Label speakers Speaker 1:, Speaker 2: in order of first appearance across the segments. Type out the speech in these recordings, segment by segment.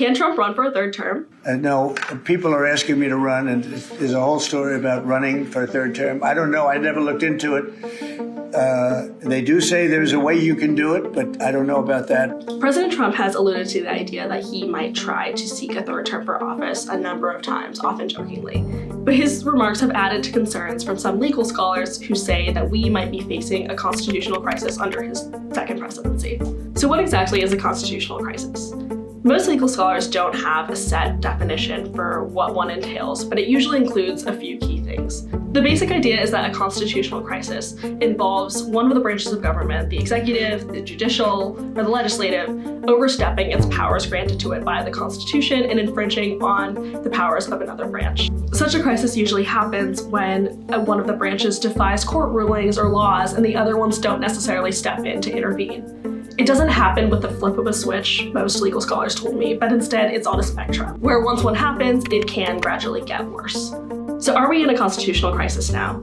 Speaker 1: Can Trump run for a third term?
Speaker 2: No, people are asking me to run, and there's a whole story about running for a third term. I don't know. I never looked into it. They do say there's a way you can do it, but I don't know about that.
Speaker 1: President Trump has alluded to the idea that he might try to seek a third term for office a number of times, often jokingly. But his remarks have added to concerns from some legal scholars who say that we might be facing a constitutional crisis under his second presidency. So what exactly is a constitutional crisis? Most legal scholars don't have a set definition for what one entails, but it usually includes a few key things. The basic idea is that a constitutional crisis involves one of the branches of government, the executive, the judicial, or the legislative, overstepping its powers granted to it by the Constitution and infringing on the powers of another branch. Such a crisis usually happens when one of the branches defies court rulings or laws and the other ones don't necessarily step in to intervene. It doesn't happen with the flip of a switch, most legal scholars told me, but instead it's on a spectrum, where once one happens, it can gradually get worse. So are we in a constitutional crisis now?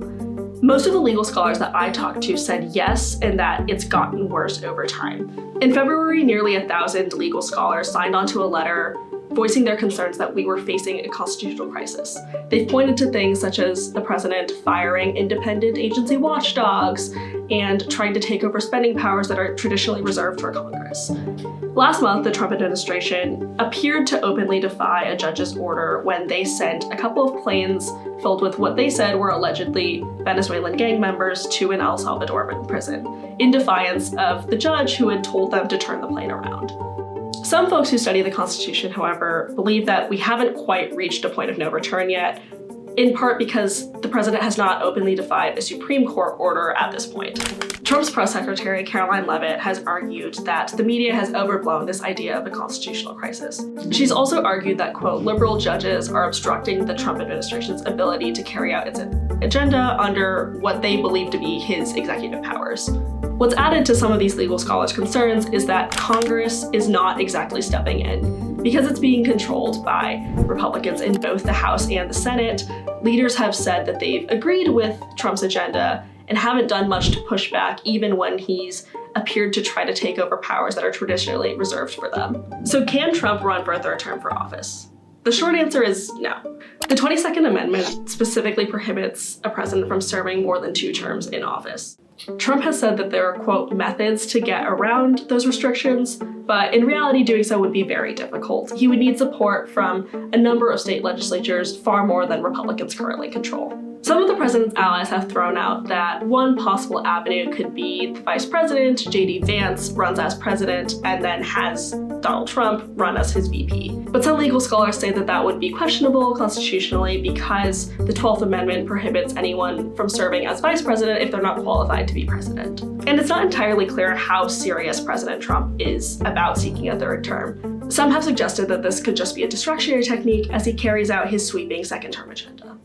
Speaker 1: Most of the legal scholars that I talked to said yes, and that it's gotten worse over time. In February, nearly 1,000 legal scholars signed onto a letter voicing their concerns that we were facing a constitutional crisis. They've pointed to things such as the president firing independent agency watchdogs and trying to take over spending powers that are traditionally reserved for Congress. Last month, the Trump administration appeared to openly defy a judge's order when they sent a couple of planes filled with what they said were allegedly Venezuelan gang members to an El Salvador prison, in defiance of the judge who had told them to turn the plane around. Some folks who study the Constitution, however, believe that we haven't quite reached a point of no return yet, in part because the president has not openly defied a Supreme Court order at this point. Trump's press secretary, Caroline Leavitt, has argued that the media has overblown this idea of a constitutional crisis. She's also argued that, quote, liberal judges are obstructing the Trump administration's ability to carry out its agenda under what they believe to be his executive powers. What's added to some of these legal scholars' concerns is that Congress is not exactly stepping in. Because it's being controlled by Republicans in both the House and the Senate, leaders have said that they've agreed with Trump's agenda and haven't done much to push back, even when he's appeared to try to take over powers that are traditionally reserved for them. So can Trump run for a third term for office? The short answer is no. The 22nd Amendment specifically prohibits a president from serving more than 2 terms in office. Trump has said that there are, quote, methods to get around those restrictions, but in reality, doing so would be very difficult. He would need support from a number of state legislatures, far more than Republicans currently control. Some of the president's allies have thrown out that one possible avenue could be the vice president, jdvance, runs as president, and then has Donald Trump run as his VP. But some legal scholars say that that would be questionable constitutionally because the 12th Amendment prohibits anyone from serving as vice president if they're not qualified to be president. And it's not entirely clear how serious President Trump is about seeking a third term. Some have suggested that this could just be a distractionary technique as he carries out his sweeping second-term agenda.